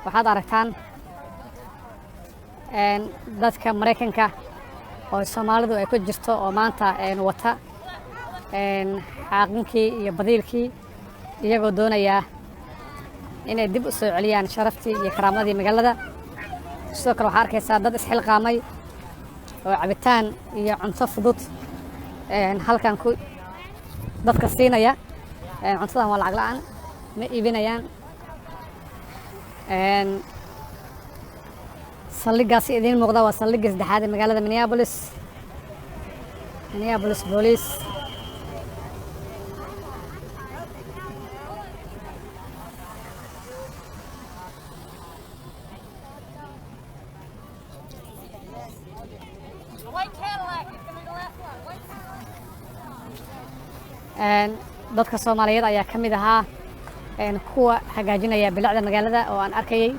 waxaad aragtaan dadka Mareykanka oo Soomaalidu ay ku jirto oo maanta wata xaqinkii iyo badiilkii iyagoo doonaya inay dib u soo celiyaan sharaftii iyo karaamadii magaalada. sidoo kale waxaad arkaysaa dad isxilqaamay oo cabitaan iyo cunto fudud halkan ku dadka siinaya. cuntadan waa lacag la'aan, ma iibinayaan. saldhiggaasi idiin muuqda waa saldhigga saddexaad ee magaalada Minneapolis Police. dadka Soomaaliyeed ayaa ka mid ahaa kuwa hagaajinaya bilicda magaalada oo aan arkayay.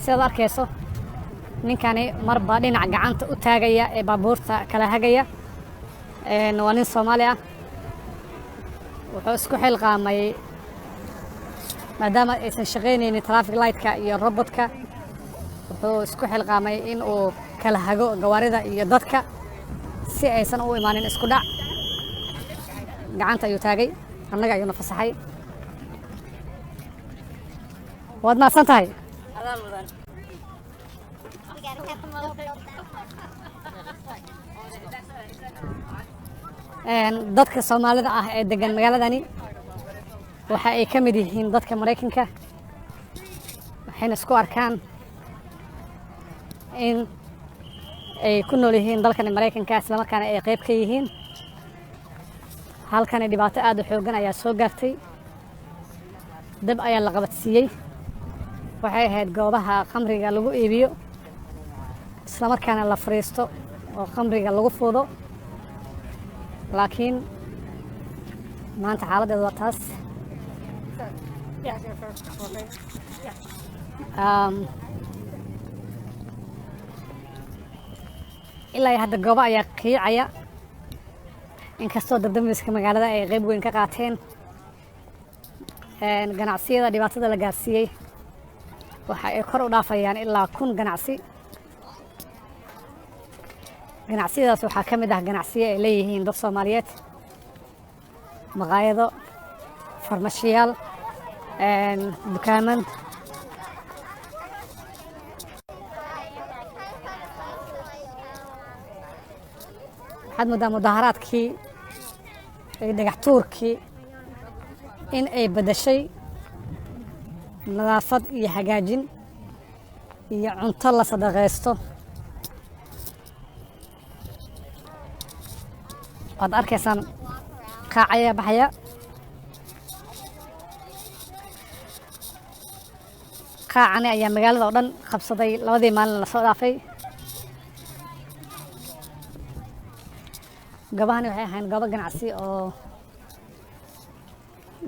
sidaad arkayso ninkani marba dhinac gacanta u taagaya ee baabuurta kala hagaya. waa nin Soomaali ah, wuxuu isku xilqaamay maadaama aysan shaqaynaynin traffic light-ka iyo robotka, wuxuu isku xilqaamay in uu kala hago gawaarida iyo dadka si aysan u imaanin isku dhac. gacanta ayuu taagay, annaga ayuu na fasaxay. waad mahadsan tahay. dadka Soomaalida ah ee degan magaaladani waxa ay ka mid yihiin dadka Mareykanka, waxayna isku arkaan in ay ku nool yihiin dalkan Mareykanka isla markaana ay qayb ka yihiin. halkan dhibaato aad u xooggan ayaa soo gaartay, dab ayaa la qabadsiiyey. waxay ahayd goobaha khamriga lagu iibiyo isla markaana la fariisto oo khamriga lagu fuudo, laakiin maanta xaaladdeedu waa taas. ilaa hadda goobo ayaa qiicaya, inkastoo dabdamiska magaalada ay qayb weyn ka qaateen. ganacsiyada dhibaatada la gaarsiiyey waxa ay kor u dhaafayaan ilaa 1,000 ganacsi. ganacsiyadaas waxaa ka mid ah ganacsiyo ay leeyihiin dad Soomaaliyeed, maqaayado, farmashiyaal, dukaaman. waxaad moodaa mudaharaadkii iyo dhagax tuurkii in ay bedeshay nadaafad iyo hagaajin iyo cunto la sadaqaysto. waad arkaysaan qaacaya baxaya. qaacani ayaa magaalada oo dhan qabsaday 2 maalin la soo dhaafay. goobahani waxay ahayn goobo ganacsi oo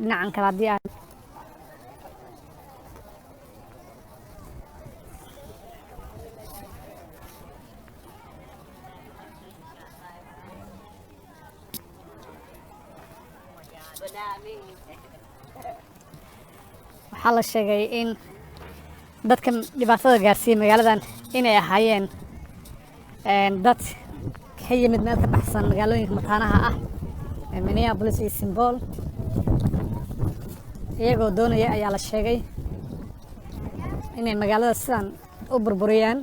dhinacan kala haddii aan waxaa la sheegay in dadka dhibaatada gaarsiiyey magaaladan inay ahaayeen dad ka yimid meel ka baxsan magaalooyinka mataanaha ah ee Minneapolis iyo St. Paul. iyagoo doonaya ayaa la sheegay inay magaalada sidan u burburiyaan.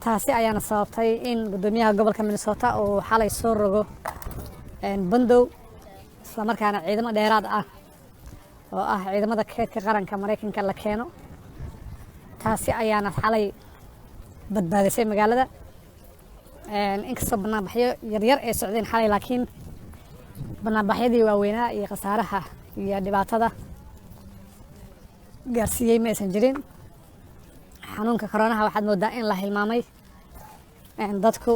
taasi ayaana sababtay in gudoomiyaha gobolka Minnesota uu xalay soo rogo bandow, isla markaana ciidamo dheeraad ah oo ah ciidamada keedka qaranka Mareykanka la keeno. taasi ayaana xalay badbaadisay magaalada. inkastoo banaanbaxyo yaryar ay socdeen xalay, laakiin banaanbaxyadii waaweynaa iyo khasaaraha iyo dhibaatada gaarsiiyey ma aysan jirin. xanuunka koronaha waxaad moodaa in la hilmaamay. dadku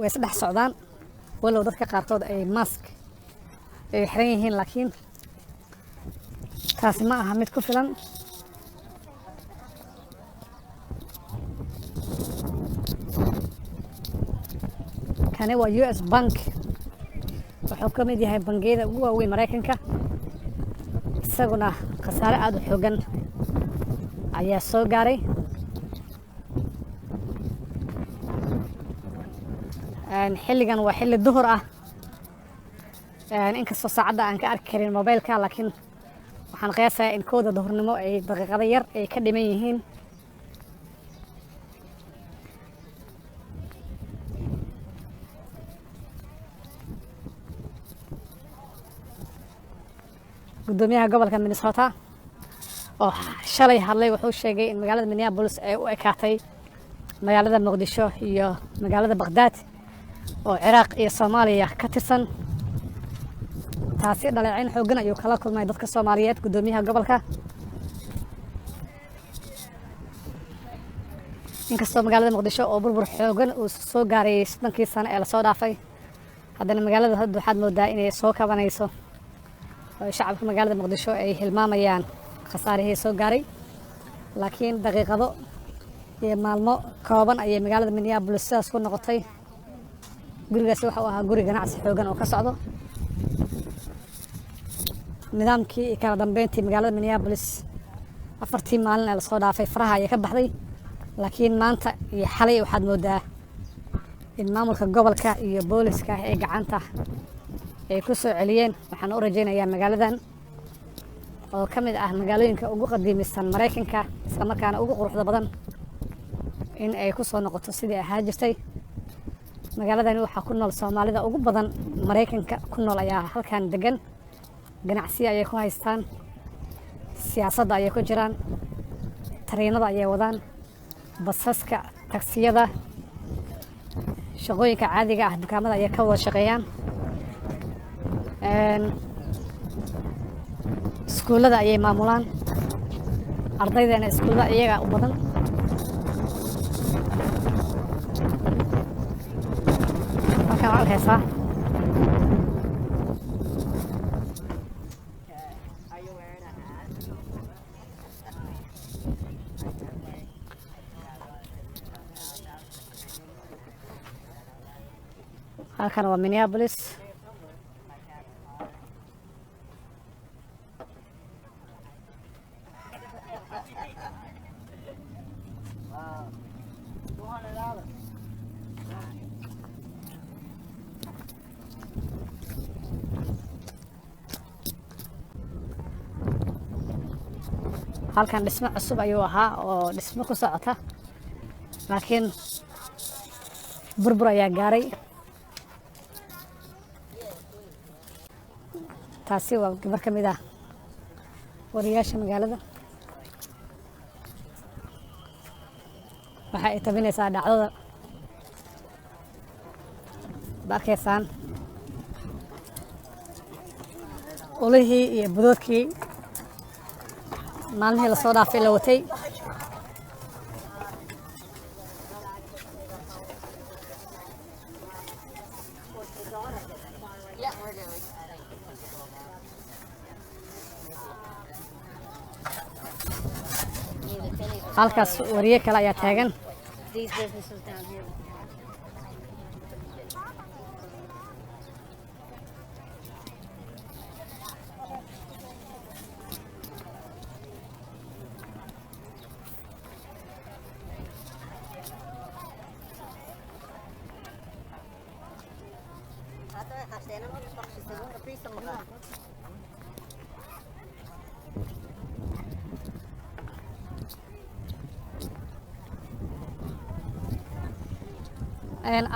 way saddex socdaan walow dadka qaarkood ay mask ay xiran yihiin laakiin taasi ma aha mid ku filan. kani waa US Bank wuxuu ka mid yahay bangiyada ugu waaweyn Mareykanka isaguna khasaare aad u xooggan ayaa soo gaaray. xilligan waa xilli duhur ah inkastoo saacadda aan ka arki karin mobilka laakiin waxaan qiyaasayaa in kooda duhurnimo ay daqiiqado yar ay ka dhiman yihiin. gudoomiyaha gobolka Minnesota oo shalay hadlay wuxuu sheegay in magaalada Minneapolis ay u ekaatay magaalada Muqdisho iyo magaalada Baghdad oo Ciraaq iyo Soomaaliya ka tirsan. taasi dhaleecayn xooggan ayuu kala kulmay dadka Soomaaliyeed gudoomiyaha gobolka. inkastoo magaalada Muqdisho oo burbur xooggan uu soo gaaray 7kii sano ee la soo dhaafay haddana magaalada hadda waxaad moodaa inay soo kabanayso oo shacabka magaalada Muqdisho ay hilmaamayaan khasaarihii soo gaaray. laakiin daqiiqado iyo maalmo kooban ayay magaalada Minneapolis sidaas ku noqotay. gurigaasi waxa uu ahaa guri ganacsi xooggan oo ka socdo. nidaamkii iyo kala dambeyntii magaalada Minneapolis 4tii maalin ee la soo dhaafay faraha ayay ka baxday. laakiin maanta iyo xalay waxaad moodaa in maamulka gobolka iyo booliska ay gacanta ay ku soo celiyeen. waxaan u rajaynayaa magaaladan oo ka mid ah magaalooyinka ugu qadiimisan Mareykanka isla markaana ugu quruxda badan in ay ku soo noqoto sidii ahaa jirtay. magaaladani waxaa ku nool Soomaalida ugu badan Mareykanka ku nool ayaa halkan degan. ganacsiyo ayay ku haystaan, siyaasadda ayay ku jiraan, tareenada ayay wadaan, basaska, taksiyada, shaqooyinka caadiga ah dukaamada ayay ka wada shaqeeyaan. iskuullada ayay maamulaan, ardaydana iskuullada iyaga u badan. halkan waa arkaysaa halkan waa Minneapolis. halkan dhismo cusub ayuu ahaa oo dhismo ku socota laakiin burbur ayaa gaaray. taasi waa gabar ka mid ah wariyaasha magaalada. waxa ay tabinaysaa dhacdada. barkeysaan ulihii iyo budoodkii maalmihii la soo dhaafay la watay. halkaas wariye kale ayaa taagan.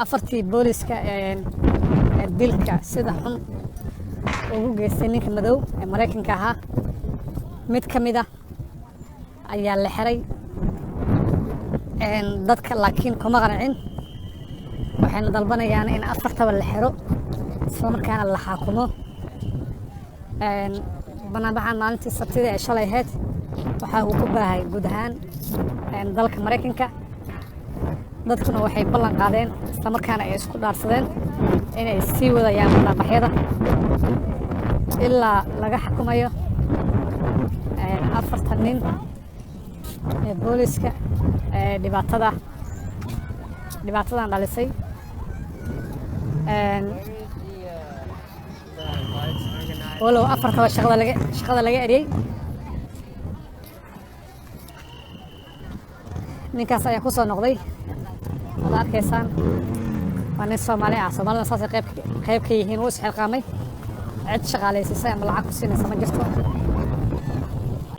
afartii booliska dilka sida xun ugu geystay ninka madow ee Mareykanka ahaa mid ka mid ah ayaa la xiray. dadka laakiin kuma qancin. waxayna dalbanayaan in afartaba la xiro isla markaana la xakumo. banaanbaxan maalintii Sabtida ee shalay ahayd waxa uu ku baahay guud ahaan dalka Mareykanka dadkuna waxay ballan qaadeen isla markaana ay isku dhaarsadeen inay sii wadayaan banaanbaxyada ilaa laga xukumayo 4 nin ee booliska dhibaatadan dhalisay. walow 4 shaqada laga eriyay. ninkaas ayaa ku soo noqday. Wada arkaysaan waa nin Soomaali ah. Soomaalida saasay qayb ka yihiin. Wuu isxilqaamay. cid shaqaalaysiisay ama lacag ku siinaysa ma jirto.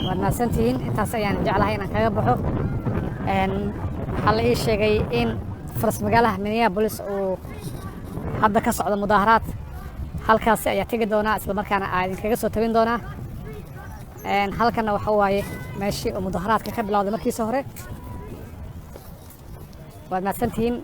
waad mahadsantihiin. intaas ayaan jeclahay inaan kaga baxo. waxaa la ii sheegay in faras magaalaha Minneapolis uu hadda ka socdo mudaaharaad. halkaasi ayaa tegi doonaa isla markaana aan kaga soo tabin doonaa. halkana waxa waaye meeshii uu mudaaharaadka ka bilowday markiisa hore. waad mahadsantihiin.